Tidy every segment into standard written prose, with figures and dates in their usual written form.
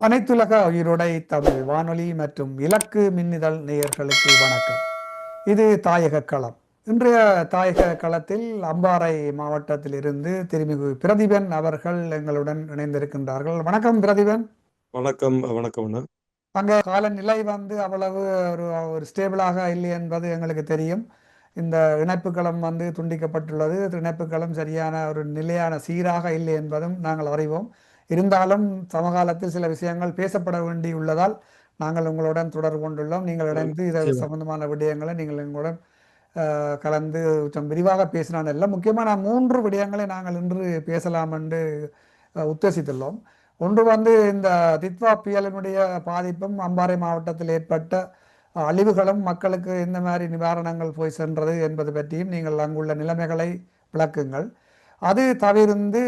அனைத்துலக உயிரோடை தமிழ் வானொலி மற்றும் இலக்கு மின்னிதழ் நேயர்களுக்கு வணக்கம். இது தாயக களம். இன்றைய தாயக களத்தில் அம்பாறை மாவட்டத்தில் இருந்து திருமிகு பிரதிபன் அவர்கள் எங்களுடன் இணைந்திருக்கின்றார்கள். வணக்கம் பிரதிபன். வணக்கம். வணக்கம். அங்க காலநிலை அவ்வளவு ஒரு ஸ்டேபிளாக இல்லை என்பது எங்களுக்கு தெரியும். இந்த இணைப்புக்களம் துண்டிக்கப்பட்டுள்ளது. இணைப்புக்களம் சரியான ஒரு நிலையான சீராக இல்லை என்பதும் நாங்கள் அறிவோம். இருந்தாலும் சமகாலத்தில் சில விஷயங்கள் பேசப்பட வேண்டி உள்ளதால் நாங்கள் உங்களுடன் தொடர்பு கொண்டுள்ளோம். நீங்கள் இணைந்து இதை சம்பந்தமான விடயங்களை நீங்கள் எங்களுடன் கலந்து கொஞ்சம் விரிவாக பேசினால் எல்லாம் முக்கியமாக நான் 3 விடயங்களை நாங்கள் இன்று பேசலாம் என்று உத்தேசித்துள்ளோம். ஒன்று இந்த தித்வா புயலினுடைய பாதிப்பும் அம்பாறை மாவட்டத்தில் ஏற்பட்ட அழிவுகளும் மக்களுக்கு எந்த மாதிரி நிவாரணங்கள் போய் சென்றது என்பது பற்றியும் நீங்கள் அங்குள்ள நிலைமைகளை விளக்குங்கள். அது தவிர்த்து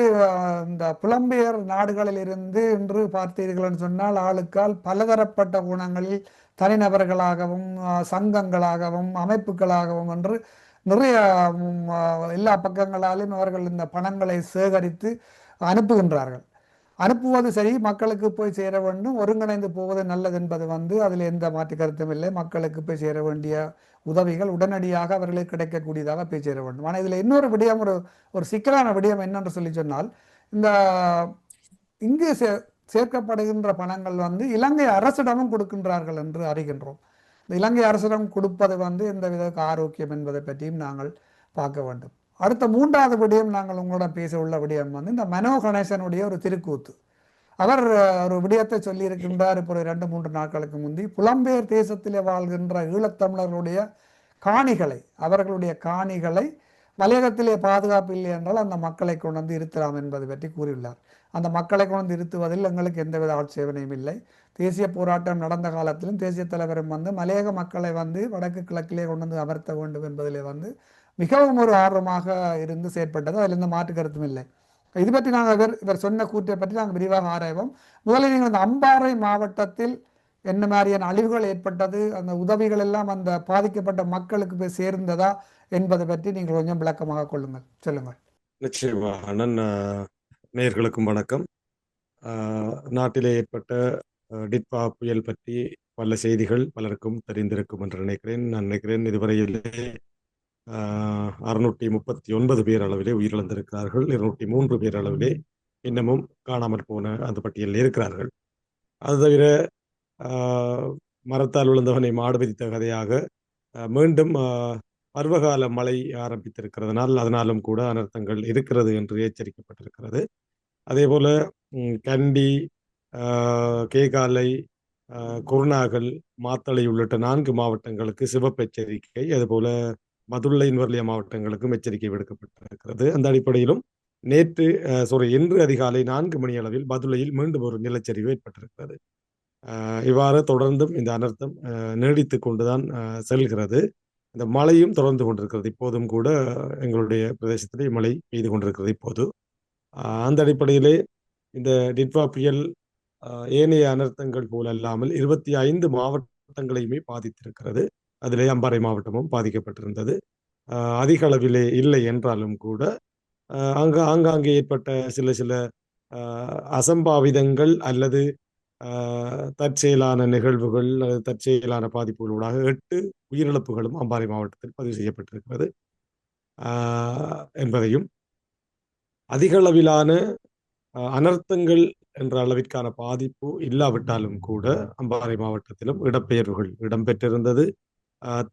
இந்த புலம்பெயர் நாடுகளில் இருந்து இன்று பார்த்தீர்கள் சொன்னால் ஆளுக்கால் பலதரப்பட்ட குணங்களில் தனிநபர்களாகவும் சங்கங்களாகவும் அமைப்புகளாகவும் என்று நிறைய எல்லா பக்கங்களாலும் அவர்கள் இந்த பணங்களை சேகரித்து அனுப்புகின்றார்கள். அனுப்புவது சரி, மக்களுக்கு போய் சேர வேண்டும், ஒருங்கிணைந்து போவது நல்லது என்பது அதில் எந்த மாற்று கருத்தும் இல்லை. மக்களுக்கு போய் சேர வேண்டிய உதவிகள் உடனடியாக அவர்களுக்கு கிடைக்கக்கூடியதாக போய் சேர வேண்டும். ஆனால் இதில் இன்னொரு விடயம், ஒரு சிக்கலான விடயம் என்னென்று சொல்லி சொன்னால், இந்த இங்கு சேர்க்கப்படுகின்ற பணங்கள் இலங்கை அரசிடமும் கொடுக்கின்றார்கள் என்று அறிகின்றோம். இந்த இலங்கை அரசிடம் கொடுப்பது எந்த வித ஆரோக்கியம் என்பதை பற்றியும் நாங்கள் பார்க்க வேண்டும். அடுத்த 3வது விடயம் நாங்கள் உங்களோட பேச உள்ள விடயம் இந்த மனோ கணேசனுடைய ஒரு திருக்கூத்து. அவர் ஒரு விடயத்தை சொல்லியிருக்கின்றார். இப்போ 2-3 நாட்களுக்கு முந்தி புலம்பெயர் தேசத்திலே வாழ்கின்ற ஈழத்தமிழர்களுடைய காணிகளை, அவர்களுடைய காணிகளை மலையகத்திலே பாதுகாப்பு இல்லை என்றால் அந்த மக்களை கொண்டு இருத்தலாம் என்பது பற்றி கூறியுள்ளார். அந்த மக்களை கொண்டு இருத்துவதில் எங்களுக்கு எந்தவித ஆட்சேபனையும் இல்லை. தேசிய போராட்டம் நடந்த காலத்திலும் தேசிய தலைவரும் மலையக மக்களை வடக்கு கிழக்கிலே கொண்டு அமர்த்த வேண்டும் என்பதிலே மிகவும் ஒரு ஆர்வமாக இருந்து செயற்பட்டது. அதில் எந்த மாற்று கருத்தும் இல்லை. இது பற்றி நாங்கள் இவர் சொன்ன கூற்றை பற்றி நாங்கள் விரிவாக ஆராய்வோம். முதலில் நீங்கள் அந்த அம்பாறை மாவட்டத்தில் என்ன மாதிரியான அழிவுகள் ஏற்பட்டது, அந்த உதவிகள் எல்லாம் அந்த பாதிக்கப்பட்ட மக்களுக்கு போய் சேர்ந்ததா என்பதை பற்றி நீங்கள் கொஞ்சம் விளக்கமாக சொல்லுங்கள். நிச்சயமாக. நேயர்களுக்கும் வணக்கம். நாட்டிலே ஏற்பட்ட டிட்வா புயல் பற்றி பல செய்திகள் பலருக்கும் தெரிந்திருக்கும் என்று நினைக்கிறேன். நான் நினைக்கிறேன் இதுவரையிலே 639 பேர் அளவிலே உயிரிழந்திருக்கிறார்கள். 203 பேர் அளவிலே இன்னமும் காணாமல் போன அந்த பட்டியலில் இருக்கிறார்கள். அது தவிர மரத்தால் விழுந்தவனை மாடு விதித்த கதையாக மீண்டும் பருவகால மழை அதனாலும் கூட அனர்த்தங்கள் இருக்கிறது என்று எச்சரிக்கப்பட்டிருக்கிறது. அதே போல கண்டி, கேகாலை, குருநாகல், மாத்தளை உள்ளிட்ட 4 மாவட்டங்களுக்கு சிவப்பு எச்சரிக்கை, அதுபோல மதுரை நுவர்லியா மாவட்டங்களுக்கும் எச்சரிக்கை விடுக்கப்பட்டிருக்கிறது. அந்த அடிப்படையிலும் இன்று அதிகாலை 4 மணி அளவில் மதுரையில் மீண்டும் ஒரு நிலச்சரிவு ஏற்பட்டிருக்கிறது. இவ்வாறு தொடர்ந்தும் இந்த அனர்த்தம் நீடித்து கொண்டுதான் செல்கிறது. இந்த மழையும் தொடர்ந்து கொண்டிருக்கிறது. இப்போதும் கூட எங்களுடைய பிரதேசத்திலே மழை பெய்து கொண்டிருக்கிறது இப்போது. அந்த அடிப்படையிலே இந்த டிட்வா புயல் ஏனைய அனர்த்தங்கள் போல அல்லாமல் 25 மாவட்டங்களையுமே பாதித்திருக்கிறது. அதிலே அம்பாறை மாவட்டமும் பாதிக்கப்பட்டிருந்தது. அதிக அளவிலே இல்லை என்றாலும் கூட ஆங்காங்கே ஏற்பட்ட சில அசம்பாவிதங்கள் அல்லது தற்செயலான நிகழ்வுகள், தற்செயலான பாதிப்புகளூடாக 8 உயிரிழப்புகளும் அம்பாறை மாவட்டத்தில் பதிவு செய்யப்பட்டிருக்கிறது என்பதையும், அதிக அளவிலான அனர்த்தங்கள் என்ற அளவிற்கான பாதிப்பு இல்லாவிட்டாலும் கூட அம்பாறை மாவட்டத்திலும் இடப்பெயர்வுகள் இடம்பெற்றிருந்தது.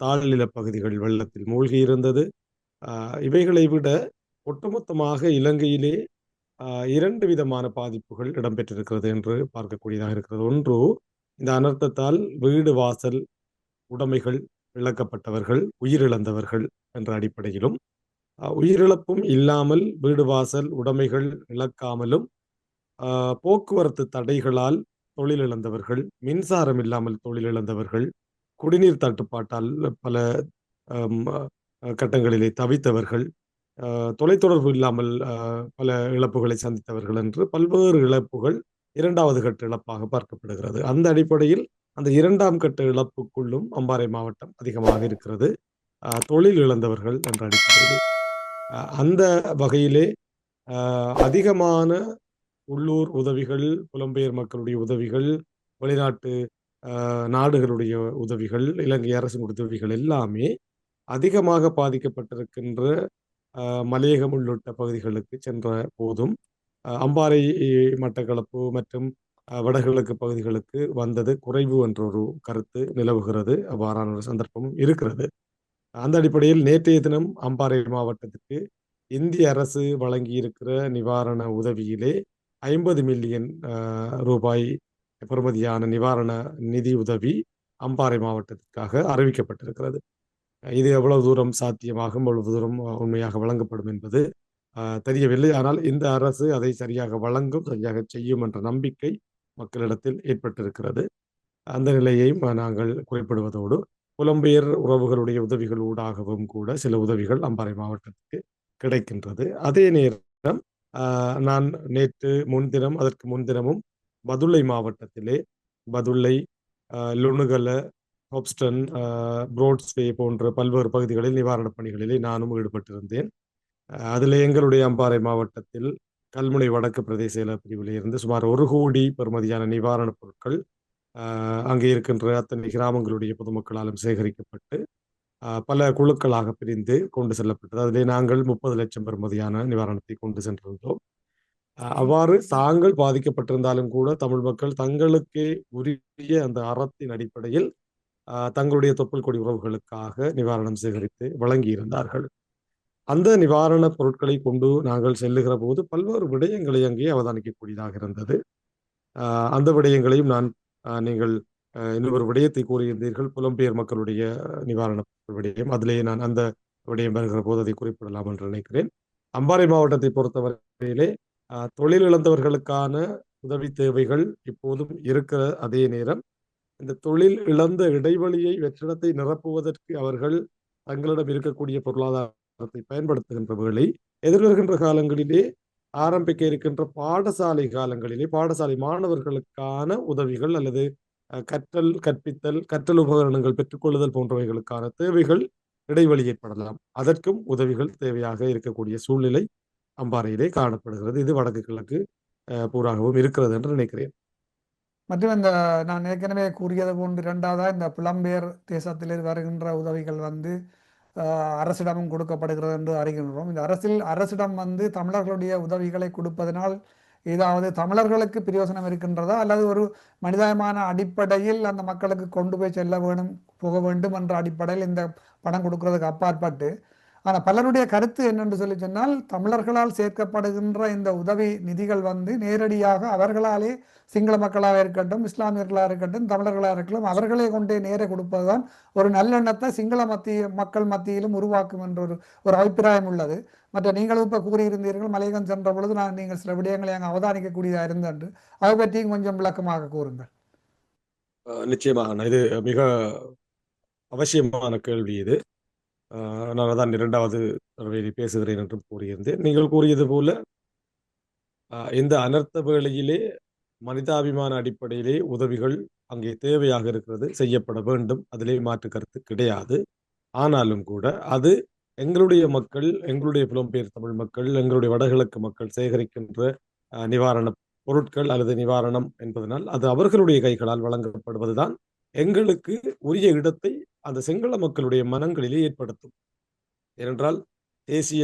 தாழ்நில பகுதிகள் வெள்ளத்தில் மூழ்கி இருந்தது. இவைகளை விட ஒட்டுமொத்தமாக இலங்கையிலே 2 விதமான பாதிப்புகள் இடம்பெற்றிருக்கிறது என்று பார்க்கக்கூடியதாக இருக்கிறது. ஒன்று, இந்த அனர்த்தத்தால் வீடு வாசல் உடைமைகள் இழக்கப்பட்டவர்கள், உயிரிழந்தவர்கள் என்ற அடிப்படையிலும், உயிரிழப்பும் இல்லாமல் வீடு வாசல் உடைமைகள் இழக்காமலும் போக்குவரத்து தடைகளால் தொழிலிழந்தவர்கள், மின்சாரம் இல்லாமல் தொழிலிழந்தவர்கள், குடிநீர் தட்டுப்பாட்டால் பல கட்டங்களிலே தவித்தவர்கள், தொலைத்தொடர்பு இல்லாமல் பல இழப்புகளை சந்தித்தவர்கள் என்று பல்வேறு இழப்புகள் 2வது கட்ட இழப்பாக பார்க்கப்படுகிறது. அந்த அடிப்படையில் அந்த 2ஆம் கட்ட இழப்புக்குள்ளும் அம்பாறை மாவட்டம் அதிகமாக இருக்கிறது. தொழில் இழந்தவர்கள் என்ற அடிப்படையில் அந்த வகையிலே அதிகமான உள்ளூர் உதவிகள், புலம்பெயர் மக்களுடைய உதவிகள், வெளிநாட்டு நாடுகளுடைய உதவிகள், இலங்கை அரசின் உதவிகள் எல்லாமே அதிகமாக பாதிக்கப்பட்டிருக்கின்ற மலையகம் உள்ளிட்ட பகுதிகளுக்கு சென்ற போதும் அம்பாறை, மட்டக்களப்பு மற்றும் வடகிழக்கு பகுதிகளுக்கு வந்தது குறைவு என்ற ஒரு கருத்து நிலவுகிறது. அவ்வாறான ஒரு சந்தர்ப்பமும் இருக்கிறது. அந்த அடிப்படையில் நேற்றைய தினம் அம்பாறை மாவட்டத்துக்கு இந்திய அரசு வழங்கியிருக்கிற நிவாரண உதவியிலே 50 மில்லியன் ரூபாய் பெறுமதியான நிவாரண நிதி உதவி அம்பாறை மாவட்டத்திற்காக அறிவிக்கப்பட்டிருக்கிறது. இது எவ்வளவு தூரம் சாத்தியமாகும், எவ்வளவு தூரம் உண்மையாக வழங்கப்படும் என்பது தெரியவில்லை. ஆனால் இந்த அரசு அதை சரியாக வழங்கும், சரியாக செய்யும் என்ற நம்பிக்கை மக்களிடத்தில் ஏற்பட்டிருக்கிறது. அந்த நிலையையும் நாங்கள் குறிப்பிடுவதோடு, புலம்பெயர் உறவுகளுடைய உதவிகள் ஊடாகவும் கூட சில உதவிகள் அம்பாறை மாவட்டத்துக்கு கிடைக்கின்றது. அதே நேரம் நான் நேற்று முன்தினம், அதற்கு முன்தினமும் பதுளை மாவட்டத்திலே பதுளை, லுணுகல, ஹொப்ஸ்டன், புரோட்ஸ்வே போன்ற பல்வேறு பகுதிகளில் நிவாரணப் பணிகளிலே நானும் ஈடுபட்டிருந்தேன். அதில் எங்களுடைய அம்பாறை மாவட்டத்தில் கல்முனை வடக்கு பிரதேச செயலக பிரிவில் இருந்து சுமார் 1 கோடி பெறுமதியான நிவாரணப் பொருட்கள் அங்கே இருக்கின்ற அத்தனை கிராமங்களுடைய பொதுமக்களாலும் சேகரிக்கப்பட்டு பல குழுக்களாக பிரிந்து கொண்டு செல்லப்பட்டது. அதிலே நாங்கள் 30 லட்சம் பெறுமதியான நிவாரணத்தை கொண்டு சென்றிருந்தோம். அவ்வாறு தாங்கள் பாதிக்கப்பட்டிருந்தாலும் கூட தமிழ் மக்கள் தங்களுக்கே உரிய அந்த அறத்தின் அடிப்படையில் தங்களுடைய தொப்புள் கொடி உறவுகளுக்காக நிவாரணம் சேகரித்து வழங்கியிருந்தார்கள். அந்த நிவாரண பொருட்களை கொண்டு நாங்கள் செல்லுகிற போது பல்வேறு விடயங்களை அங்கே அவதானிக்கக்கூடியதாக இருந்தது. அந்த விடயங்களையும் நான் நீங்கள் இன்னொரு விடயத்தை கூறியிருந்தீர்கள், புலம்பெயர் மக்களுடைய நிவாரண விடயம். அதிலேயே நான் அந்த விடயம் வருகிற போது அதை குறிப்பிடலாம் என்று நினைக்கிறேன். அம்பாறை மாவட்டத்தை பொறுத்தவரையிலே தொழில் இழந்தவர்களுக்கான உதவி தேவைகள் இப்போதும் இருக்கிற அதே நேரம், இந்த தொழில் இழந்த இடைவெளியை, வெற்றிடத்தை நிரப்புவதற்கு அவர்கள் தங்களிடம் இருக்கக்கூடிய பொருளாதாரத்தை பயன்படுத்துகின்ற வேளை, எதிர்வருகின்ற காலங்களிலே ஆரம்பிக்க இருக்கின்ற பாடசாலை காலங்களிலே பாடசாலை மாணவர்களுக்கான உதவிகள் அல்லது கற்றல், கற்பித்தல், கற்றல் உபகரணங்கள் பெற்றுக்கொள்ளுதல் போன்றவைகளுக்கான தேவைகள் இடைவெளி ஏற்படலாம். அதற்கும் உதவிகள் தேவையாக இருக்கக்கூடிய சூழ்நிலை அம்பாறையிலே காணப்படுகிறது. இது வடக்கு கிழக்கு பூராகவும் இருக்கிறது என்று நினைக்கிறேன். மற்றும் இந்த நான் ஏற்கனவே கூறியது போன்று இரண்டாவதாக இந்த புலம்பெயர் தேசத்தில் வருகின்ற உதவிகள் வந்து அரசிடமும் கொடுக்கப்படுகிறது என்று அறிகின்றோம். இந்த அரசிடம் வந்து தமிழர்களுடைய உதவிகளை கொடுப்பதனால் ஏதாவது தமிழர்களுக்கு பிரயோசனம் இருக்கின்றதா, அல்லது ஒரு மனிதாயமான அடிப்படையில் அந்த மக்களுக்கு கொண்டு போய் போக வேண்டும் என்ற அடிப்படையில் இந்த பணம் கொடுக்கறதுக்கு அப்பாற்பட்டு, ஆனால் பலருடைய கருத்து என்னென்று சொல்லி சொன்னால், தமிழர்களால் சேர்க்கப்படுகின்ற இந்த உதவி நிதிகள் வந்து நேரடியாக அவர்களாலே, சிங்கள மக்களாக இருக்கட்டும், இஸ்லாமியர்களாக இருக்கட்டும், தமிழர்களாக இருக்கட்டும், அவர்களே கொண்டே நேர கொடுப்பதுதான் ஒரு நல்லெண்ணத்தை சிங்கள மக்கள் மத்தியிலும் உருவாக்கும் என்ற ஒரு அபிப்பிராயம் உள்ளது. மற்ற நீங்களும் இப்போ கூறியிருந்தீர்கள், மலையகம் சென்ற பொழுது நீங்கள் சில விடயங்களை அங்கே அவதானிக்கக்கூடியதாக இருந்தன்று. அதை பற்றியும் கொஞ்சம் விளக்கமாக கூறுங்கள். நிச்சயமாக, இது மிக அவசியமான கேள்வி. இது நான் தான் இரண்டாவது தடவை பேசுகிறேன் என்று கூறியிருந்தேன். நீங்கள் கூறியது போல இந்த அனர்த்த வேளையிலே மனிதாபிமான அடிப்படையிலே உதவிகள் அங்கே தேவையாக இருக்கிறது, செய்யப்பட வேண்டும். அதிலே மாற்று கருத்து கிடையாது. ஆனாலும் கூட அது எங்களுடைய மக்கள், எங்களுடைய புலம்பெயர் தமிழ் மக்கள், எங்களுடைய வடகிழக்கு மக்கள் சேகரிக்கின்ற நிவாரண பொருட்கள் அல்லது நிவாரணம் என்பதனால் அது அவர்களுடைய கைகளால் வழங்கப்படுவதுதான் எங்களுக்கு உரிய இடத்தை அந்த சிங்கள மக்களுடைய மனங்களிலே ஏற்படுத்தும். ஏனென்றால் தேசிய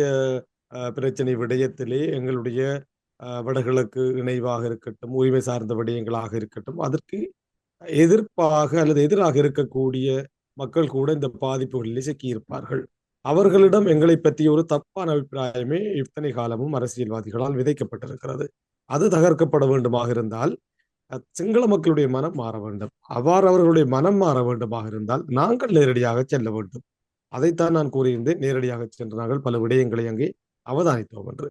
பிரச்சனை விடயத்திலே எங்களுடைய வடகிழக்கு இணைவாக இருக்கட்டும், உரிமை சார்ந்த விடயங்களாக இருக்கட்டும், அதற்கு எதிர்ப்பாக அல்லது எதிராக இருக்கக்கூடிய மக்கள் கூட இந்த பாதிப்புகளில் சிக்கியிருப்பார்கள். அவர்களிடம் எங்களை பற்றிய ஒரு தப்பான அபிப்பிராயமே இத்தனை காலமும் அரசியல்வாதிகளால் விதைக்கப்பட்டிருக்கிறது. அது தகர்க்கப்பட வேண்டுமாக இருந்தால் சிங்கள மக்களுடைய மனம் மாற வேண்டும். அவ்வாறு அவர்களுடைய மனம் மாற வேண்டுமாக இருந்தால் நாங்கள் நேரடியாக செல்ல வேண்டும். அதைத்தான் நான் கூறியிருந்தேன். நேரடியாக சென்று நாங்கள் பல விடயங்களை அங்கே அவதானித்தோம் என்று.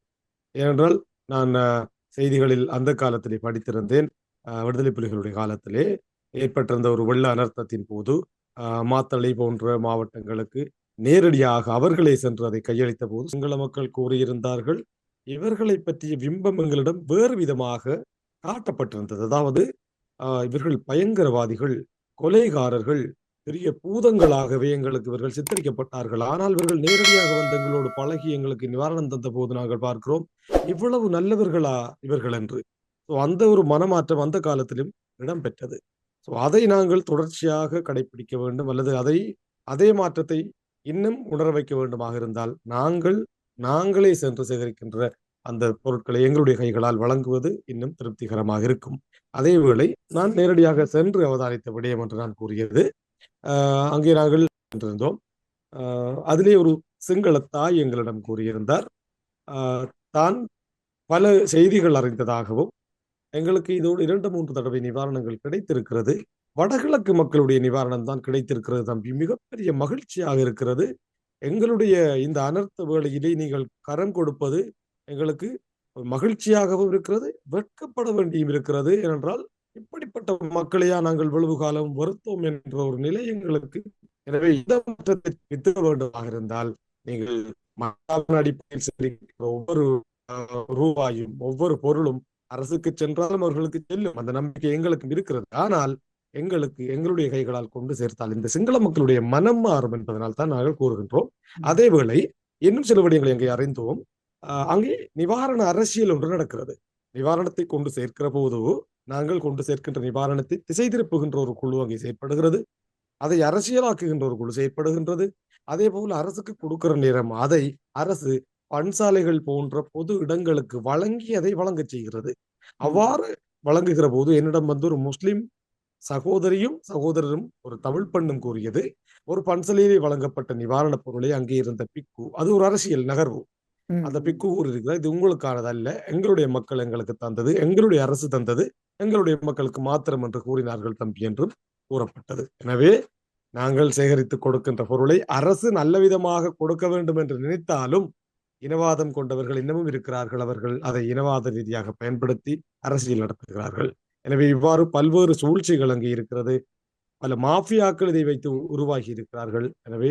ஏனென்றால் நான் செய்திகளில் அந்த காலத்திலே படித்திருந்தேன். விடுதலை புலிகளுடைய காலத்திலே ஏற்பட்டிருந்த ஒரு வெள்ள அனர்த்தத்தின் போது மாத்தளை போன்ற மாவட்டங்களுக்கு நேரடியாக அவர்களே சென்று அதை கையளித்த போது சிங்கள மக்கள் கூறியிருந்தார்கள், இவர்களை பற்றிய பிம்பம் எங்களிடம் வேறு விதமாக காட்டப்பட்டிருந்தது. அதாவது இவர்கள் பயங்கரவாதிகள், கொலைகாரர்கள், பெரிய பூதங்களாகவே எங்களுக்கு இவர்கள் சித்தரிக்கப்பட்டார்கள். ஆனால் இவர்கள் நேரடியாக வந்து எங்களோடு பழகி எங்களுக்கு நிவாரணம் தந்த போது நாங்கள் பார்க்கிறோம், இவ்வளவு நல்லவர்களா இவர்கள் என்று. அந்த ஒரு மனமாற்றம் அந்த காலத்திலும் இடம்பெற்றது. அதை நாங்கள் தொடர்ச்சியாக கடைபிடிக்க வேண்டும், அல்லது அதே மாற்றத்தை இன்னும் உணர வைக்க வேண்டுமாக இருந்தால் நாங்களே சென்று சேகரிக்கின்ற அந்த பொருட்களை எங்களுடைய கைகளால் வழங்குவது இன்னும் திருப்திகரமாக இருக்கும். அதேவேளை நான் நேரடியாக சென்று அவதானித்த விடயம் என்று நான் கூறியது, அங்கே நாங்கள் சென்றிருந்தோம். அதிலே ஒரு சிங்கள தாய் எங்களிடம் கூறியிருந்தார், தான் பல செய்திகள் அறிந்ததாகவும் எங்களுக்கு இதோடு 2-3 தடவை நிவாரணங்கள் கிடைத்திருக்கிறது, வடகிழக்கு மக்களுடைய நிவாரணம் தான் கிடைத்திருக்கிறது தம்பி, மிகப்பெரிய மகிழ்ச்சியாக இருக்கிறது. எங்களுடைய இந்த அனர்த்த வேளையிலே நீங்கள் கரம் கொடுப்பது எங்களுக்கு மகிழ்ச்சியாகவும் இருக்கிறது, வெட்கப்பட வேண்டியும் இருக்கிறது. ஏனென்றால் இப்படிப்பட்ட மக்களையா நாங்கள் இவ்வளவு காலம் வருத்தோம் என்ற ஒரு நிலை எங்களுக்கு. எனவே இந்த மாற்றத்தை வித்துக வேண்டுமாக இருந்தால் நீங்கள் அடிப்படையில் சேகரிக்கிற ஒவ்வொரு ரூபாயும் ஒவ்வொரு பொருளும் அரசுக்கு சென்றாலும் அவர்களுக்கு செல்லும், அந்த நம்பிக்கை எங்களுக்கும் இருக்கிறது. ஆனால் எங்களுடைய கைகளால் கொண்டு சேர்த்தால் இந்த சிங்கள மக்களுடைய மனம் மாறும் என்பதனால் தான் நாங்கள் கூறுகின்றோம். அதேவேளை இன்னும் சில விடயங்களை அங்கே அறிந்தோம். அங்கே நிவாரண அரசியல் ஒன்று நடக்கிறது. நிவாரணத்தை கொண்டு சேர்க்கிற போது நாங்கள் கொண்டு சேர்க்கின்ற நிவாரணத்தை திசை திருப்புகின்ற ஒரு குழு அங்கே செயற்படுகிறது, அதை அரசியலாக்குகின்ற ஒரு குழு செயற்படுகின்றது. அதே போல அரசுக்கு கொடுக்கிற நேரம் அதை அரசு பன்சாலைகள் போன்ற பொது இடங்களுக்கு வழங்கி அதை வழங்க செய்கிறது. அவ்வாறு வழங்குகிற போது என்னிடம் வந்து ஒரு முஸ்லிம் சகோதரரும் ஒரு தமிழ் பெண்ணும் கூறியது, ஒரு பன்சலையிலே வழங்கப்பட்ட நிவாரணப் பொருளை அங்கே இருந்த பிக்கு, அது ஒரு அரசியல் நகர்வு, அந்த பிக்கு ஊர் இருக்கிறது, இது உங்களுக்கானது அல்ல, எங்களுடைய மக்கள் எங்களுக்கு தந்தது, எங்களுடைய அரசு தந்தது, எங்களுடைய மக்களுக்கு மாத்திரம் என்று கூறினார்கள் தம்பி என்றும் கூறப்பட்டது. எனவே நாங்கள் சேகரித்து கொடுக்கின்ற பொருளை அரசு நல்ல விதமாக கொடுக்க வேண்டும் என்று நினைத்தாலும் இனவாதம் கொண்டவர்கள் இன்னமும் இருக்கிறார்கள். அவர்கள் அதை இனவாத ரீதியாக பயன்படுத்தி அரசியல் நடத்துகிறார்கள். எனவே இவ்வாறு பல்வேறு சூழ்ச்சிகள் அங்கே இருக்கிறது. பல மாஃபியாக்கள் இதை வைத்து உருவாகி இருக்கிறார்கள். எனவே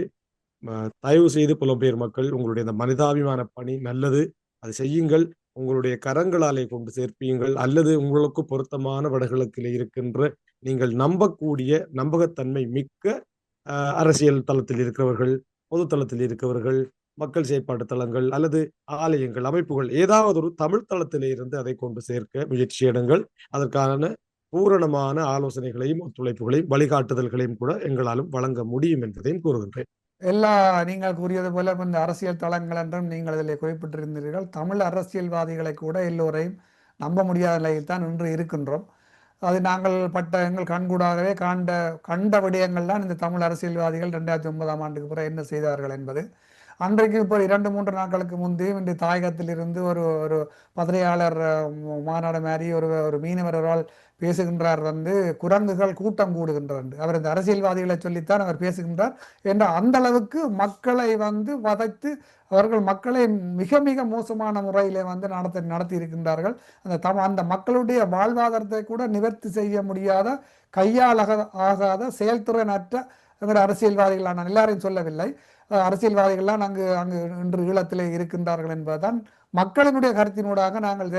தயவு செய்து புலம்பெயர் மக்கள், உங்களுடைய இந்த மனிதாபிமான பணி நல்லது, அதை செய்யுங்கள், உங்களுடைய கரங்களாலே கொண்டு சேர்ப்பியுங்கள், அல்லது உங்களுக்கு பொருத்தமான வடகிழக்கிலே இருக்கின்ற நீங்கள் நம்பக்கூடிய நம்பகத்தன்மை மிக்க அரசியல் தளத்தில் இருக்கிறவர்கள், பொது தளத்தில் இருக்கிறவர்கள், மக்கள் செயற்பாட்டு தளங்கள் அல்லது ஆலயங்கள், அமைப்புகள், ஏதாவது ஒரு தமிழ் தளத்திலே இருந்து அதை கொண்டு சேர்க்க முயற்சி எடுங்கள். அதற்கான பூரணமான ஆலோசனைகளையும் ஒத்துழைப்புகளையும் வழிகாட்டுதல்களையும் கூட எங்களாலும் வழங்க முடியும் என்பதையும் கூறுகின்றேன். நீங்கள் கூறியது போல இந்த அரசியல் தளங்கள் என்றும் நீங்கள் அதில் குறிப்பிட்டிருந்தீர்கள். தமிழ் அரசியல்வாதிகளை கூட எல்லோரையும் நம்ப முடியாத நிலையில் தான் இன்று இருக்கின்றோம். அது நாங்கள் எங்கள் கண்கூடாகவே கண்ட விடயங்கள் தான் இந்த தமிழ் அரசியல்வாதிகள் 2009ஆம் ஆண்டுக்கு பிறகு என்ன செய்தார்கள் என்பது. அன்றைக்கு இப்போ 2-3 நாட்களுக்கு முந்தையும் இந்த தாயகத்திலிருந்து ஒரு ஒரு பத்திரிகையாளர் மாநாடு மாதிரி ஒரு மீனவரால் பேசுகின்றார், குரங்குகள் கூட்டம் கூடுகின்றார். அவர் இந்த அரசியல்வாதிகளை சொல்லித்தான் அவர் பேசுகின்றார் என்ற அந்த அளவுக்கு மக்களை வதைத்து அவர்கள் மக்களை மிக மிக மோசமான முறையிலே நடத்தி இருக்கின்றார்கள். அந்த மக்களுடைய வாழ்வாதாரத்தை கூட நிவர்த்தி செய்ய முடியாத, கையால் ஆகாத, செயல்திறனற்ற அரசியல்வாதிகள். நான் எல்லாரையும் சொல்லவில்லை, அரசியல்வாதிகள்லாம் அங்கு இன்று ஈழத்திலே இருக்கின்றார்கள் என்பதுதான் மக்களினுடைய கருத்தினூடாக நாங்கள்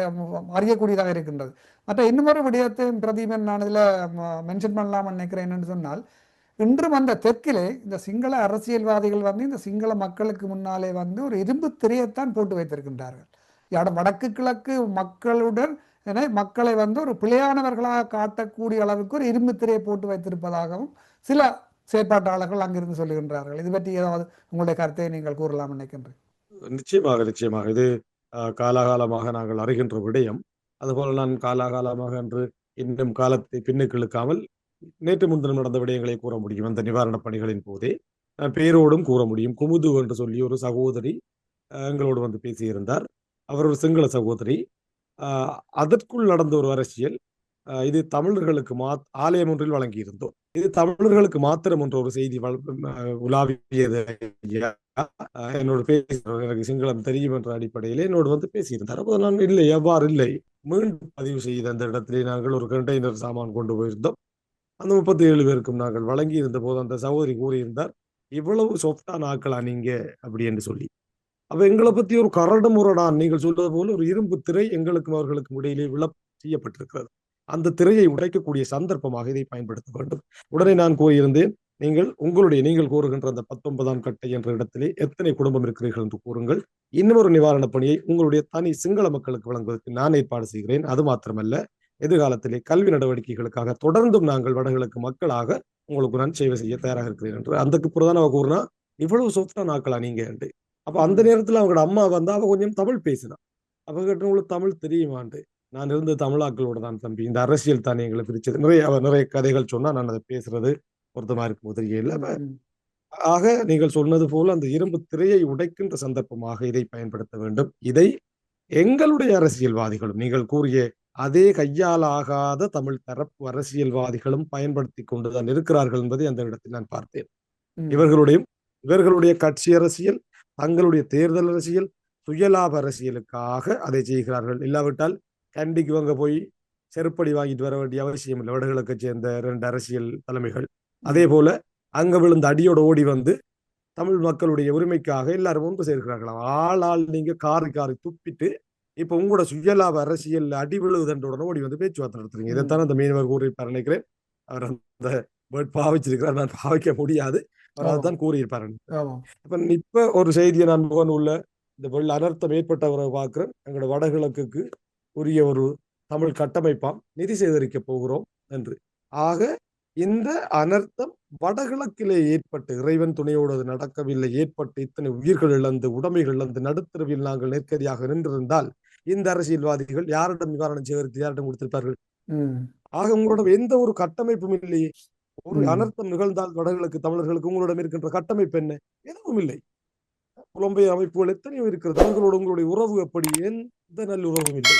அறியக்கூடியதாக இருக்கின்றது. மற்ற இன்னொரு விடயத்தையும் பிரதீபன் நான் இதில் மென்ஷன் பண்ணலாம்னு நினைக்கிறேன். என்னென்னு சொன்னால், இன்றும் அந்த தெற்கிலே இந்த சிங்கள அரசியல்வாதிகள் இந்த சிங்கள மக்களுக்கு முன்னாலே ஒரு இரும்பு திரையைத்தான் போட்டு வைத்திருக்கின்றார்கள். வடக்கு கிழக்கு மக்களுடன் மக்களை ஒரு பிழையானவர்களாக காட்டக்கூடிய அளவுக்கு ஒரு இரும்பு திரையை போட்டு வைத்திருப்பதாகவும் சில செயற்பாட்டாளர்கள் அங்கிருந்து சொல்லுகின்றார்கள். இது பற்றி ஏதாவது உங்களுடைய கருத்தை நீங்கள் கூறலாம் நினைக்கின்றேன். நிச்சயமாக இது காலாகாலமாக நாங்கள் அறிகின்ற விடயம். அதுபோல நான் காலாகாலமாக என்று இன்னும் காலத்தை பின்னுக்கு இழுக்காமல் நேற்று முன்தினம் நடந்த விடயங்களை கூற முடியும். அந்த நிவாரணப் பணிகளின் போதே பேரோடும் கூற முடியும். குமுது என்று சொல்லி ஒரு சகோதரி எங்களோடு பேசியிருந்தார். அவர் ஒரு சிங்கள சகோதரி. அதற்குள் நடந்த ஒரு அரசியல், இது தமிழர்களுக்கு ஆலயம் ஒன்றில் வழங்கியிருந்தோம், இது தமிழர்களுக்கு மாத்திரம் என்ற ஒரு செய்தி உலாவியது. என்னோடு பேசுகிறவர் எனக்கு சிங்களம் தெரியும் என்ற அடிப்படையில் என்னோடு பேசியிருந்தார். அப்போது நான் இல்லை, எவ்வாறு இல்லை, மீண்டும் பதிவு செய்த அந்த இடத்திலே நாங்கள் ஒரு கண்டெய்னர் சாமான் கொண்டு போயிருந்தோம். அந்த 37 பேருக்கும் நாங்கள் வழங்கி இருந்த போது அந்த சகோதரி கூறியிருந்தார், இவ்வளவு சொஃப்டான ஆக்களா நீங்க அப்படி என்று சொல்லி. அப்ப எங்களை பத்தி ஒரு கரடு முரடான், நீங்கள் சொல்றது போல ஒரு இரும்பு திரை எங்களுக்கும் அவர்களுக்கும் இடையிலே செய்யப்பட்டிருக்கிறது. அந்த திரையை உடைக்கக்கூடிய சந்தர்ப்பமாக இதை பயன்படுத்த வேண்டும். உடனே நான் கூறியிருந்தேன், நீங்கள் கூறுகின்ற அந்த 19ஆம் கட்டை என்ற இடத்திலே எத்தனை குடும்பம் இருக்கிறீர்கள் என்று கூறுங்கள். இன்னொரு நிவாரணப் பணியை உங்களுடைய தனி சிங்கள மக்களுக்கு வழங்குவதற்கு நான் ஏற்பாடு செய்கிறேன். அது மாத்திரமல்ல, எதிர்காலத்திலே கல்வி நடவடிக்கைகளுக்காக தொடர்ந்தும் நாங்கள் வடகிழக்கு மக்களாக உங்களுக்கு நான் சேவை செய்ய தயாராக இருக்கிறேன் என்று. அதுக்கு பிறகுதான் அவ கூறுனா, இவ்வளவு சொத்தா நாக்களா நீங்க என்று. அப்ப அந்த நேரத்துல அவங்களோட அம்மா வந்து அவ கொஞ்சம் தமிழ் பேசினா. அப்ப கேட்ட உங்களுக்கு தமிழ் தெரியுமாண்டு. நான் இருந்த தமிழாக்களோட தான் தம்பி. இந்த அரசியல் தானே எங்களை பிரிச்சது. நிறைய கதைகள் சொன்னா நான் அதை பேசுறது பொருத்தமா இருக்கும் தெரியல. ஆக நீங்கள் சொன்னது போல அந்த இரும்பு திரையை உடைக்கின்ற சந்தர்ப்பமாக இதை பயன்படுத்த வேண்டும். இதை எங்களுடைய அரசியல்வாதிகளும் நீங்கள் கூறிய அதே கையாலாகாத தமிழ் தரப்பு அரசியல்வாதிகளும் பயன்படுத்தி கொண்டுதான் இருக்கிறார்கள் என்பதை அந்த இடத்தில் நான் பார்த்தேன். இவர்களுடைய கட்சி அரசியல், தங்களுடைய தேர்தல் அரசியல், சுயலாப அரசியலுக்காக அதை செய்கிறார்கள். இல்லாவிட்டால் கண்டிக்கு இவங்க போய் செருப்படி வாங்கிட்டு வர வேண்டிய அவசியம் இல்லை. வடகிழக்கை சேர்ந்த 2 அரசியல் தலைமைகள் அதே போல அங்க விழுந்த அடியோட ஓடி வந்து தமிழ் மக்களுடைய உரிமைக்காக எல்லாரும் ஒன்று சேர்க்கிறார்களாம். ஆள் நீங்க காரி காரி துப்பிட்டு இப்ப உங்களோட சுயலாப அரசியல் அடி விழுவதன்றோட ஓடி வந்து பேச்சுவார்த்தை நடத்துறீங்க. இதைத்தான் அந்த மீனவர் கூறியிருப்பார் நினைக்கிறேன். அவர் அந்த வேர்ட் பாவிச்சிருக்கிறார், நான் பாவிக்க முடியாது. அவர் அதைத்தான் கூறியிருப்பார். இப்ப ஒரு செய்தியை நான் முகநூல்ல இந்த வெள்ள அனர்த்தம் ஏற்பட்டவரை பார்க்கிறேன். எங்களோட வடகிழக்குக்கு உரிய ஒரு தமிழ் கட்டமைப்பாம் நிதி சேகரிக்க போகிறோம் என்று. ஆக இந்த அனர்த்தம் வடகிழக்கிலே ஏற்பட்டு, இறைவன் துணையோடு அது நடக்கவில்லை, ஏற்பட்டு இத்தனை உயிர்கள் இழந்து உடைமைகள் இழந்து நடுத்தரவில் நாங்கள் நெருக்கடியாக நின்றிருந்தால் இந்த அரசியல்வாதிகள் யாரிடம் நிவாரணம் சேகரித்து யாரிடம் கொடுத்திருப்பார்கள்? ஆக உங்களிடம் எந்த ஒரு கட்டமைப்பும் இல்லையே. ஒரு அனர்த்தம் நிகழ்ந்தால் வடகிழக்கு தமிழர்களுக்கு உங்களிடம் இருக்கின்ற கட்டமைப்பு என்ன? எதுவும் இல்லை. புலம்பெயர் அமைப்புகள் எத்தனையோ இருக்கிறது. அவர்களோடு உங்களுடைய உறவு எப்படி? எந்த நல்ல உறவும் இல்லை.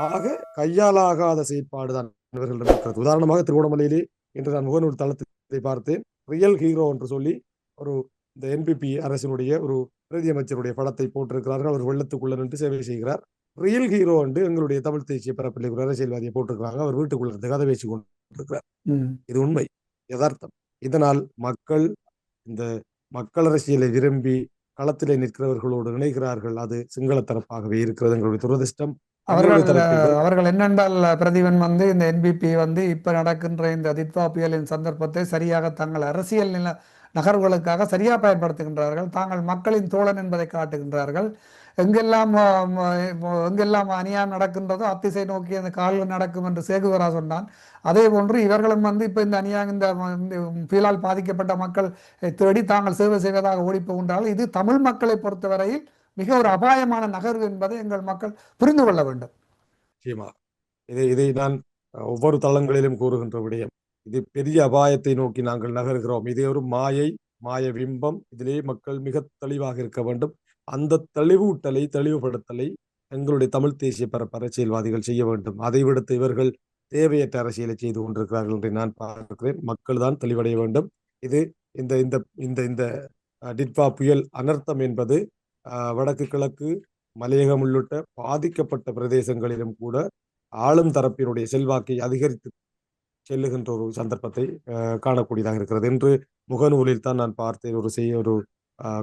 ஆக கையாலாகாத செயற்பாடுதான் இவர்களிடம் இருக்கிறது. உதாரணமாக திருவண்ணாமலையிலே இன்று நான் முகநூல் தளத்தை பார்த்தேன். ரியல் ஹீரோ என்று சொல்லி ஒரு இந்த என்பிபி அரசினுடைய ஒரு பிரதி அமைச்சருடைய படத்தை போட்டிருக்கிறார்கள். அவர் வெள்ளத்துக்குள்ள நின்று சேவை செய்கிறார். ரியல் ஹீரோ என்று எங்களுடைய தமிழ் தேசிய பரப்பில் ஒரு அரசியல்வாதியை போட்டிருக்கிறாங்க. அவர் வீட்டுக்குள்ள இருந்து கதை பேசி கொண்டிருக்கிறார். இது உண்மை, யதார்த்தம். இதனால் இந்த மக்கள் அரசியலை விரும்பி களத்திலே நிற்கிறவர்களோடு இணைகிறார்கள். அது சிங்கள தரப்பாகவே இருக்கிறது. எங்களுடைய துரதிர்ஷ்டம். அவர்கள் என்னென்றால் பிரதிவன் வந்து இந்த என்பிபி வந்து இப்ப நடக்கின்ற இந்த தித்வா புயலின் சந்தர்ப்பத்தை சரியாக தங்கள் அரசியல் நகர்வுகளுக்காக சரியாக பயன்படுத்துகின்றார்கள். தாங்கள் மக்களின் தோழன் என்பதை காட்டுகின்றார்கள். எங்கெல்லாம் அநியாயம் நடக்கின்றதோ அத்திசை நோக்கி அந்த கால்கள் நடக்கும் என்று சேகுவரா சொன்னான். அதே போன்று இவர்களும் வந்து இப்ப இந்த அநியாயம் இந்த புயலால் பாதிக்கப்பட்ட மக்கள் தேடி தாங்கள் சேவை செய்வதாக ஓடி போகின்றார்கள். இது தமிழ் மக்களை பொறுத்தவரையில் மிக ஒரு அபாயமான நகர்வு என்பதை எங்கள் மக்கள் புரிந்து கொள்ள வேண்டும். இதை நான் ஒவ்வொரு தளங்களிலும் கூறுகின்ற விடயம். இது பெரிய அபாயத்தை நோக்கி நாங்கள் நகர்கிறோம். இது ஒரு மாய பிம்பம். இதிலே மக்கள் மிக தெளிவாக இருக்க வேண்டும். அந்த தெளிவுபடுத்தலை எங்களுடைய தமிழ் தேசிய பரப்பு அரசியல்வாதிகள் செய்ய வேண்டும். அதை விடுத்து இவர்கள் தேவையற்ற அரசியலை செய்து கொண்டிருக்கிறார்கள் என்று நான் பார்க்கிறேன். மக்கள் தான் தெளிவடைய வேண்டும். இது இந்த இந்த இந்த இந்த டிட்வா புயல் அனர்த்தம் என்பது வடக்கு கிழக்கு மலையகம் உள்ளிட்ட பாதிக்கப்பட்ட பிரதேசங்களிலும் கூட ஆளும் தரப்பினுடைய செல்வாக்கை அதிகரித்து செல்லுகின்ற ஒரு சந்தர்ப்பத்தை காணக்கூடியதாக இருக்கிறது. என்று முகநூலில் தான் நான் பார்த்தேன் ஒரு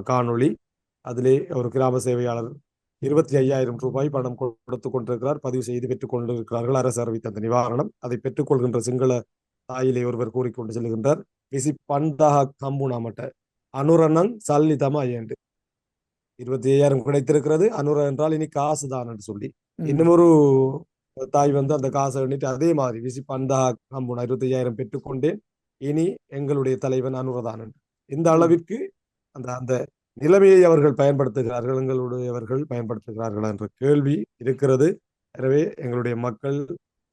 காணொளி. அதிலே ஒரு கிராம சேவையாளர் 25,000 ரூபாய் பணம் கொடுத்து கொண்டிருக்கிறார். பதிவு செய்து பெற்றுக் கொண்டிருக்கிறார்கள். அரசு அறிவித்த அந்த நிவாரணம். அதை பெற்றுக்கொள்கின்ற சிங்கள தாயிலே ஒருவர் கூறிக்கொண்டு செல்கின்றார், விசி பண்டாக கம்புனாமட்ட அனுரணன் சல்லி தமா என்று 25,000 கிடைத்திருக்கிறது. அனுர என்றால் இனி காசு தான் என்று சொல்லி இன்னும் ஒரு தாய் வந்து அந்த காசை எண்ணிட்டு அதே மாதிரி விசி பண்டா கம்புனா 25,000 பெற்றுக்கொண்டேன், இனி எங்களுடைய தலைவன் அனுரதான் என்று. இந்த அளவிற்கு அந்த நிலைமையை அவர்கள் பயன்படுத்துகிறார்கள், எங்களுடையவர்கள் பயன்படுத்துகிறார்கள் என்ற கேள்வி இருக்கிறது. எனவே எங்களுடைய மக்கள்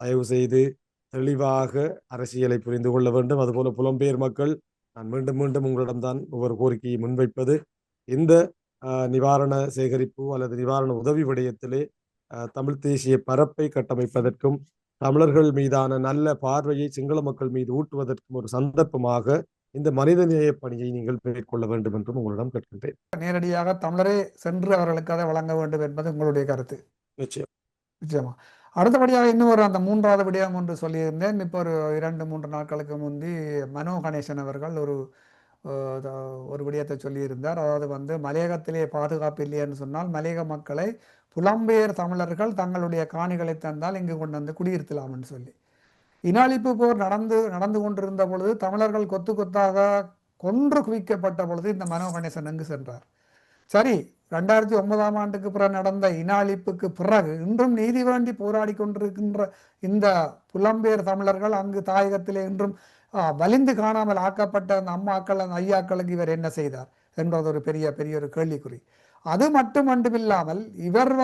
தயவு செய்து தெளிவாக அரசியலை புரிந்து கொள்ள வேண்டும். அதுபோல புலம்பெயர் மக்கள், நான் மீண்டும் மீண்டும் உங்களிடம்தான் ஒவ்வொரு கோரிக்கையை முன்வைப்பது, இந்த நிவாரண சேகரிப்பு அல்லது நிவாரண உதவி விடயத்திலே தமிழ் தேசிய பரப்பை கட்டமைப்பதற்கும் தமிழர்கள் மீதான நல்ல பார்வையை சிங்கள மக்கள் மீது ஊட்டுவதற்கும் ஒரு சந்தர்ப்பமாக இந்த மனிதநேய பணியை நீங்கள் மேற்கொள்ள வேண்டும் என்றும் உங்களிடம் கேட்கின்றேன். நேரடியாக தமிழரே சென்று அவர்களுக்கு அதை வழங்க வேண்டும் என்பது உங்களுடைய கருத்து. நிச்சயமா. அடுத்தபடியாக இன்னும் அந்த 3வது விடயம் ஒன்று சொல்லியிருந்தேன். இப்போ ஒரு 2-3 நாட்களுக்கு முந்தி மனோ கணேசன் அவர்கள் ஒரு விடயத்தை சொல்லியிருந்தார். அதாவது வந்து மலையகத்திலே பாதுகாப்பு இல்லைன்னு சொன்னால் மலையக மக்களை புலம்பெயர் தமிழர்கள் தங்களுடைய காணிகளை தந்தால் இங்கு கொண்டு வந்து குடியிருத்தலாம்னு சொல்லி. இனாளிப்பு போர் நடந்து கொண்டிருந்த பொழுது தமிழர்கள் கொத்து கொத்தாக கொன்று குவிக்கப்பட்ட பொழுது இந்த மனோ கணேசன் எங்கு சென்றார்? சரி, 2009ஆம் ஆண்டுக்கு பிறகு நடந்த இனாளிப்புக்கு பிறகு இன்றும் நீதி வேண்டி போராடி கொண்டிருக்கின்ற இந்த புலம்பெயர் தமிழர்கள் அங்கு தாயகத்திலே இன்றும் வலிந்து காணாமல் ஆக்கப்பட்ட அந்த அம்மாக்கள் அந்த ஐயாக்களுக்கு இவர் என்ன செய்தார் என்பது ஒரு பெரிய பெரிய ஒரு கேள்விக்குறி. அது மட்டுமன்றுமில்லாமல் இவர்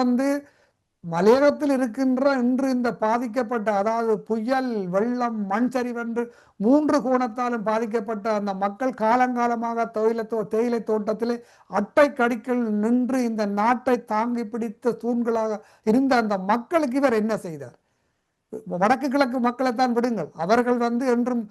மலையகத்தில் இருக்கின்ற இன்று இந்த பாதிக்கப்பட்ட, அதாவது புயல், வெள்ளம், மண் சரிவென்று 3 கோணத்தாலும் பாதிக்கப்பட்ட அந்த மக்கள் காலங்காலமாக தேயிலை தோட்டத்திலே அட்டை கடிக்கில் நின்று இந்த நாட்டை தாங்கி பிடித்த தூண்களாக இருந்த அந்த மக்களுக்கு இவர் என்ன செய்தார்? வடக்கு கிழக்கு மக்களைத்தான் விடுங்கள், அவர்கள் என்றும்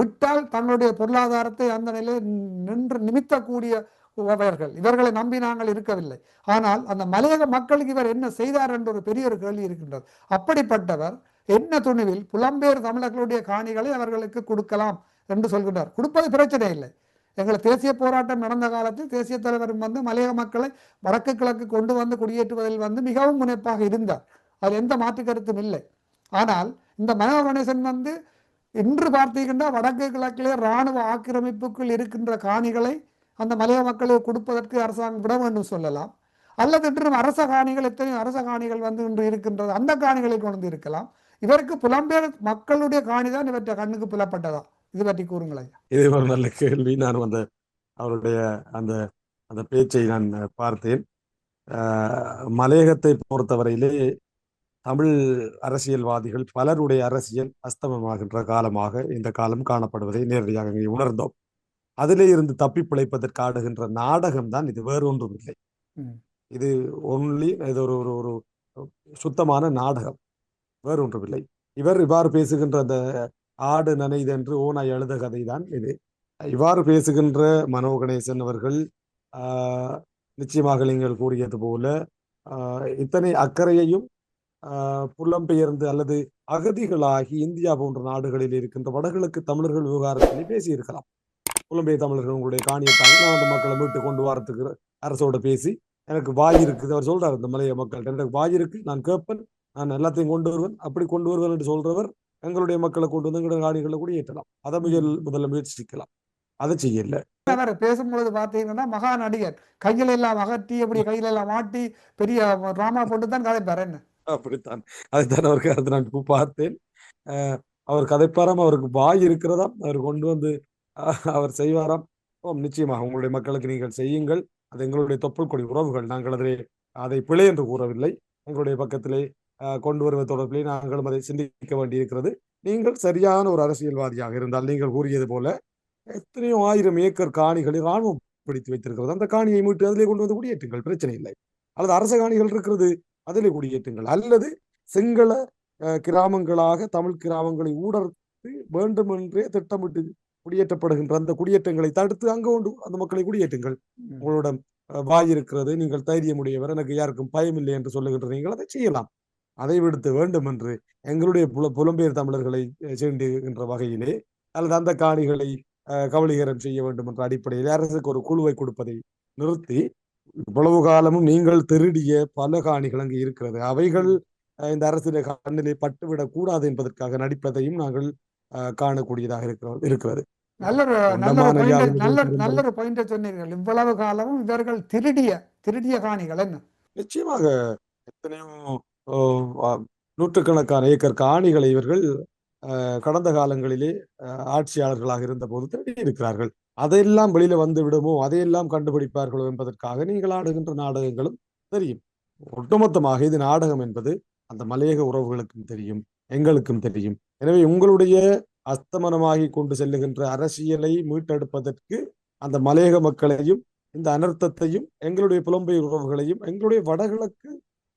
விட்டால் தங்களுடைய பொருளாதாரத்தை அந்த நிலையில் நின்று நிமித்தக்கூடிய இவர்களை நம்பி நாங்கள் இருக்கவில்லை. ஆனால் அந்த மலையக மக்களுக்கு இவர் என்ன செய்தார் என்ற ஒரு பெரிய ஒரு கேள்வி இருக்கின்றது. அப்படிப்பட்டவர் என்ன துணிவில் புலம்பெயர் தமிழர்களுடைய காணிகளை அவர்களுக்கு கொடுக்கலாம் என்று சொல்கின்றார். கொடுப்பது பிரச்சனை இல்லை. எங்களை தேசிய போராட்டம் நடந்த காலத்தில் தேசிய தலைவர் மலையக மக்களை வடக்கு கிழக்கு கொண்டு குடியேற்றுவதில் மிகவும் முனைப்பாக இருந்தார். அது எந்த மாற்று கருத்தும் இல்லை. ஆனால் இந்த மனோ கணேசன் இன்று பார்த்தீங்கன்னா வடக்கு கிழக்கிலே இராணுவ ஆக்கிரமிப்புக்குள் இருக்கின்ற காணிகளை அந்த மலைய மக்களுக்கு கொடுப்பதற்கு அரசாங்கம் விட வேண்டும் சொல்லலாம். அல்லது இன்றும் அரச காணிகள், எத்தனையோ அரச காணிகள் இன்று இருக்கின்றது, அந்த காணிகளை கொண்டு இருக்கலாம். இவருக்கு புலம்பெயர் மக்களுடைய காணிதான் இவற்றை கண்ணுக்கு புலப்பட்டதா? இது பற்றி கூறுங்களேன். இது ஒரு நல்ல கேள்வி. நான் அவருடைய அந்த அந்த பேச்சை நான் பார்த்தேன். மலையகத்தை பொறுத்தவரையிலே தமிழ் அரசியல்வாதிகள் பலருடைய அரசியல் அஸ்தமமாகின்ற காலமாக இந்த காலம் காணப்படுவதை நேரடியாக உணர்ந்தோம். அதிலே இருந்து தப்பி பிழைப்பதற்கு ஆடுகின்ற நாடகம் தான் இது, வேறு ஒன்றும் இல்லை. இது ஒன்லி இது ஒரு ஒரு சுத்தமான நாடகம், வேறு ஒன்றும் இல்லை. இவர் இவ்வாறு பேசுகின்ற அந்த ஆடு நனைது என்று ஓனாய் எழுத கதை தான் இது. இவ்வாறு பேசுகின்ற மனோ கணேசன் அவர்கள் நிச்சயமாக நீங்கள் கூறியது போல இத்தனை அக்கறையையும் புலம்பெயர்ந்து அல்லது அகதிகளாகி இந்தியா போன்ற நாடுகளில் இருக்கின்ற வடகிழக்கு தமிழர்கள் விவகாரத்திலே பேசியிருக்கலாம். புலம்பெயர் தமிழர்கள் உங்களுடைய காணியத்தாங்க நான் அந்த மக்களை மீட்டு கொண்டு வரத்துக்கு அரசோட பேசி எனக்கு வாய் இருக்குது அவர் சொல்றாரு. இந்த மலைய மக்கள்கிட்ட எனக்கு வாய் இருக்கு, நான் கேட்பேன், நான் எல்லாத்தையும் கொண்டு வருவேன், அப்படி கொண்டு வருவேன் என்று சொல்றவர் எங்களுடைய மக்களை கொண்டு வந்து எங்களுடைய காணிகளை கூட ஏற்றலாம். அதை முதல்ல முயற்சிக்கலாம். அதை செய்யல. பேசும்பொழுது பாத்தீங்கன்னா மகா நடிகர் கையில எல்லாம் அகற்றி அப்படி கையில எல்லாம் மாட்டி பெரிய டிராமா போட்டு தான் கதைப்பாரு. என்ன அப்படித்தான், அதைத்தான் அவருக்கு அதை நான் பார்த்தேன். அவர் கதைப்பாராம், அவருக்கு வாய் இருக்கிறதாம், அவர் கொண்டு வந்து அவர் செய்வாராம். நிச்சயமாக உங்களுடைய மக்களுக்கு நீங்கள் செய்யுங்கள், அது எங்களுடைய தொப்புள் கொடி உறவுகள், நாங்கள் அதை பிழை என்று கூறவில்லை. எங்களுடைய பக்கத்திலே கொண்டு வருவது தொடர்பிலே நாங்களும் அதை சிந்திக்க வேண்டி இருக்கிறது. நீங்கள் சரியான ஒரு அரசியல்வாதியாக இருந்தால் நீங்கள் கூறியது போல எத்தனையோ 1000 ஏக்கர் காணிகளை இராணுவம் பிடித்து வைத்திருக்கிறது, அந்த காணியை மீட்டு அதிலே கொண்டு வந்து குடியேற்றுங்கள், பிரச்சனை இல்லை. அல்லது அரச காணிகள் இருக்கிறது, அதிலே குடியேற்றுங்கள். அல்லது சிங்கள கிராமங்களாக தமிழ் கிராமங்களை ஊடறுத்து வேண்டும் என்றே திட்டமிட்டு குடியேற்றப்படுகின்ற அந்த குடியேற்றங்களை தடுத்து அங்க கொண்டு அந்த மக்களை குடியேற்றுங்கள். உங்களோட வாய் இருக்கிறது, நீங்கள் தைரியமுடையவர், எனக்கு யாருக்கும் பயம் இல்லை என்று சொல்லுகின்ற நீங்கள் அதை செய்யலாம். அதை விடுத்து வேண்டும் என்று எங்களுடைய புலம்பெயர் தமிழர்களை சேர்ந்துகின்ற வகையிலே அல்லது அந்த காணிகளை கபலீகரம் செய்ய வேண்டும் என்ற அடிப்படையில் அரசுக்கு ஒரு குழுவை கொடுப்பதை நிறுத்தி, இவ்வளவு காலமும் நீங்கள் திருடிய பல காணிகள் அங்கு இருக்கிறது, அவைகள் இந்த அரசியல் கண்ணிலே பட்டுவிடக் கூடாது என்பதற்காக நடிப்பதையும் நாங்கள் காணக்கூடியதாக இருக்கிறது. நல்ல ஒரு பாயிண்ட சொன்னீர்கள். இவ்வளவு காலமும் இவர்கள் திருடிய காணிகள் என்ன? நிச்சயமாக எத்தனையோ நூற்றுக்கணக்கான ஏக்கர் காணிகளை இவர்கள் கடந்த காலங்களிலே ஆட்சியாளர்களாக இருந்த போது திருடி இருக்கிறார்கள். அதையெல்லாம் வெளியில வந்து விடுமோ, அதையெல்லாம் கண்டுபிடிப்பார்களோ என்பதற்காக நீங்கள் ஆடுகின்ற நாடகங்களும் தெரியும். ஒட்டுமொத்தமாக இது நாடகம் என்பது அந்த மலையக உறவுகளுக்கும் தெரியும், எங்களுக்கும் தெரியும். எனவே உங்களுடைய அஸ்தமனமாகி கொண்டு செல்லுகின்ற அரசியலை மீட்டெடுப்பதற்கு அந்த மலையக மக்களையும் இந்த அனர்த்தத்தையும் எங்களுடைய புலம்பெயர் உறவுகளையும் எங்களுடைய வடகிழக்கு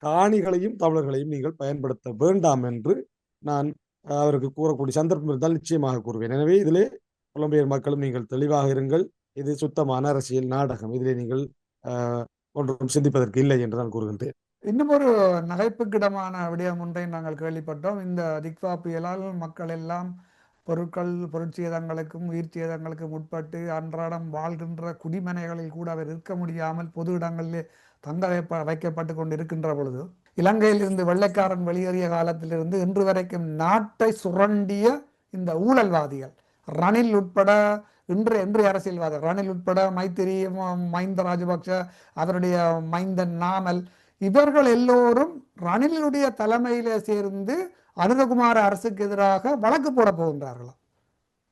காணிகளையும் தமிழர்களையும் நீங்கள் பயன்படுத்த வேண்டாம் என்று நான் அவருக்கு கூறக்கூடிய சந்தர்ப்பம் இருந்தால் நிச்சயமாக கூறுவேன். எனவே இதிலே புலம்பெயர் மக்களும் நீங்கள் தெளிவாக இருங்கள், இது சுத்தமான அரசியல் நாடகம், இதிலே நீங்கள் ஒன்றும் சிந்திப்பதற்கு இல்லை என்று நான் கூறுகின்றேன். இன்னும் ஒரு நகைப்புக்கிடமான விடயம் ஒன்றை நாங்கள் கேள்விப்பட்டோம். இந்த திக்வா புயலால் மக்கள் எல்லாம் பொருட்சேதங்களுக்கும் உயிர் சேதங்களுக்கும் உட்பட்டு அன்றாடம் வாழ்கின்ற குடிமனைகளில் கூட அவர் இருக்க முடியாமல் பொது இடங்களிலே தங்க வைக்கப்பட்டு கொண்டு இருக்கின்ற பொழுது இலங்கையிலிருந்து வெள்ளைக்காரன் வெளியேறிய காலத்திலிருந்து இன்று வரைக்கும் நாட்டை சுரண்டிய இந்த ஊழல்வாதிகள், ரணில் உட்பட, இன்றைய அரசியல்வாதி ரணில் உட்பட, மைத்திரி, மஹிந்த ராஜபக்ஷ, அவருடைய மைந்தன் நாமல், இவர்கள் எல்லோரும் ரணிலுடைய தலைமையிலே சேர்ந்து அனுரகுமார அரசுக்கு எதிராக வழக்கு போட போகின்றார்களாம்.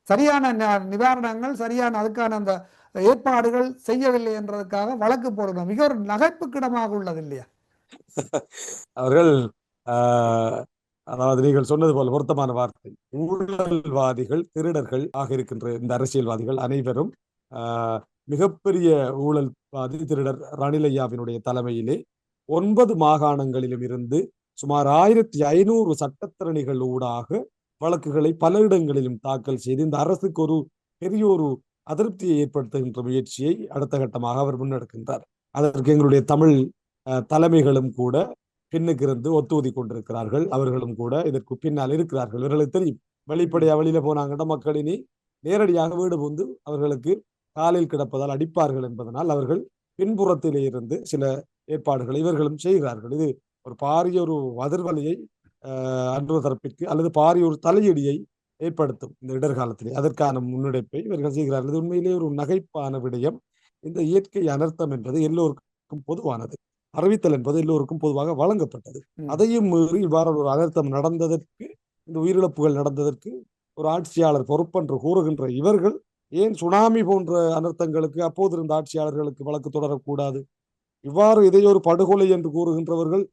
சரியான நிவாரணங்கள், சரியான அதுக்கான அந்த ஏற்பாடுகள் செய்யவில்லை என்றதுக்காக வழக்கு போடணும். மிக ஒரு நகைப்புக்கிடமாக உள்ளது இல்லையா? அவர்கள் அதாவது நீங்கள் சொன்னது போல பொருத்தமான வார்த்தை, ஊழல்வாதிகள், திருடர்கள் ஆக இருக்கின்ற இந்த அரசியல்வாதிகள் அனைவரும் மிகப்பெரிய ஊழல்வாதி திருடர் ரணிலையாவினுடைய தலைமையிலே 9 மாகாணங்களிலும் இருந்து சுமார் 1500 சட்டத்திறனிகள் ஊடாக வழக்குகளை பல இடங்களிலும் தாக்கல் செய்து இந்த அரசுக்கு ஒரு பெரிய ஒரு அதிருப்தியை ஏற்படுத்துகின்ற முயற்சியை அடுத்த கட்டமாக அவர் முன்னெடுக்கின்றார். அதற்கு எங்களுடைய தமிழ் தலைமைகளும் கூட பின்னுக்கு இருந்து ஒத்துவதி கொண்டிருக்கிறார்கள். அவர்களும் கூட இதற்கு பின்னால் இருக்கிறார்கள். இவர்களுக்கு தெரியும், வெளிப்படையா வெளியில போனாங்கன்னா மக்களினி நேரடியாக வீடு புகுந்து அவர்களுக்கு காலில் கிடப்பதால் அடிப்பார்கள் என்பதனால் அவர்கள் பின்புறத்திலே இருந்து சில ஏற்பாடுகளை இவர்களும் செய்கிறார்கள். இது ஒரு பாரிய ஒரு அதிர்வலையை அன்று தரப்பிற்கு அல்லது பாரிய ஒரு தலையீடியை ஏற்படுத்தும் இந்த இடர்காலத்திலே. அதற்கான முன்னெடுப்பை இவர்கள் செய்கிறார்கள். இது உண்மையிலே ஒரு நகைப்பான விடயம். இந்த இயற்கை அனர்த்தம் என்பது எல்லோருக்கும் பொதுவானது. அறிவித்தல் என்பது எல்லோருக்கும் பொதுவாக வழங்கப்பட்டது. அதையும் மீறி இவ்வாறு ஒரு அனர்த்தம் நடந்ததற்கு, இந்த உயிரிழப்புகள் நடந்ததற்கு ஒரு ஆட்சியாளர் பொறுப்பென்று கூறுகின்ற இவர்கள் ஏன் சுனாமி போன்ற அனர்த்தங்களுக்கு அப்போது இருந்த ஆட்சியாளர்களுக்கு வழக்கு தொடரக்கூடாது? இவ்வாறு இதை ஒரு படுகொலை என்று கூறுகின்றவர்கள்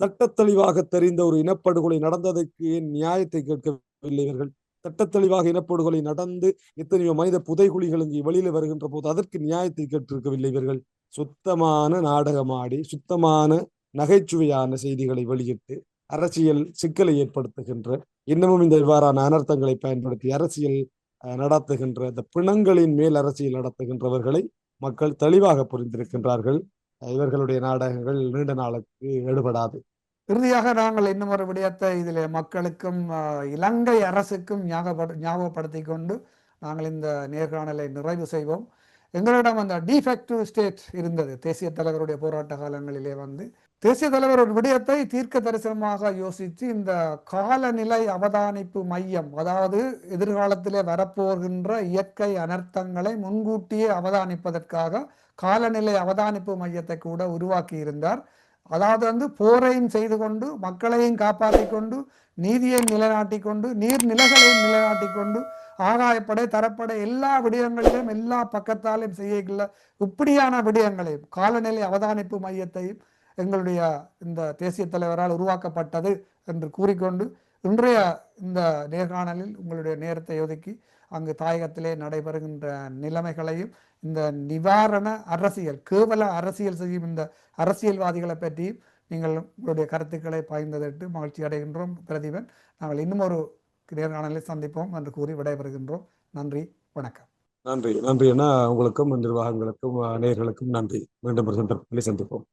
தட்டத்தெளிவாக தெரிந்த ஒரு இனப்படுகொலை நடந்ததற்கு ஏன் நியாயத்தை கேட்கவில்லை? இவர்கள் தட்டத்தெளிவாக இனப்படுகொலை நடந்து எத்தனையோ மனித புதைகுழிகள் இங்கே வெளியில வருகின்ற போது அதற்கு நியாயத்தை கேட்டிருக்கவில்லை. இவர்கள் சுத்தமான நாடகமாடி, சுத்தமான நகைச்சுவையான செய்திகளை வெளியிட்டு அரசியல் சிக்கலை ஏற்படுத்துகின்ற, இன்னமும் இந்த இவ்வாறான அனர்த்தங்களை பயன்படுத்தி அரசியல் நடத்துகின்ற, இந்த பிணங்களின் மேல் அரசியல் நடத்துகின்றவர்களை மக்கள் தெளிவாக புரிந்திருக்கின்றார்கள். இவர்களுடைய நாடகங்கள் நீண்ட நாளுக்கு எடுபடாது. இறுதியாக நாங்கள் இன்னும் ஒரு விடயத்தை இதில் மக்களுக்கும் இலங்கை அரசுக்கும் ஞாபகப்படுத்தி கொண்டு நாங்கள் இந்த நேர்காணலை நிறைவு செய்வோம். எங்களிடம் அந்த டிஃபெக்டிவ் ஸ்டேட் இருந்தது தேசிய தலைவருடைய போராட்ட காலங்களிலே. தேசிய தலைவர் ஒரு விடயத்தை தீர்க்க தரிசனமாக யோசித்து இந்த காலநிலை அவதானிப்பு மையம், அதாவது எதிர்காலத்திலே வரப்போகின்ற இயற்கை அனர்த்தங்களை முன்கூட்டியே அவதானிப்பதற்காக காலநிலை அவதானிப்பு மையத்தை கூட உருவாக்கி இருந்தார். அதாவது போரையும் செய்து கொண்டு, மக்களையும் காப்பாற்றி கொண்டு, நீதியை நிலைநாட்டி கொண்டு, நீர்நிலைகளையும் நிலைநாட்டி கொண்டு, ஆகாயப்படை, தரப்படை, எல்லா விடயங்களிலும் எல்லா பக்கத்தாலையும் செய்யல இப்படியான விடயங்களையும் காலநிலை அவதானிப்பு மையத்தையும் எங்களுடைய இந்த தேசிய தலைவரால் உருவாக்கப்பட்டது என்று கூறிக்கொண்டு இன்றைய இந்த நேர்காணலில் உங்களுடைய நேரத்தை ஒதுக்கி அங்கு தாயகத்திலே நடைபெறுகின்ற நிலைமைகளையும் இந்த நிவாரண அரசியல், கேவல அரசியல் செய்யும் இந்த அரசியல்வாதிகளை பற்றியும் நீங்கள் உங்களுடைய கருத்துக்களை பகிர்ந்ததற்கு மகிழ்ச்சி அடைகின்றோம். பிரதீபன், நாங்கள் இன்னும் ஒரு நேர்காணலில் சந்திப்போம் என்று கூறி விடைபெறுகின்றோம். நன்றி, வணக்கம். நன்றி. நன்றி அண்ணா. உங்களுக்கும் நிர்வாகங்களுக்கும் நேயர்களுக்கும் நன்றி. மீண்டும் சந்திப்போம்.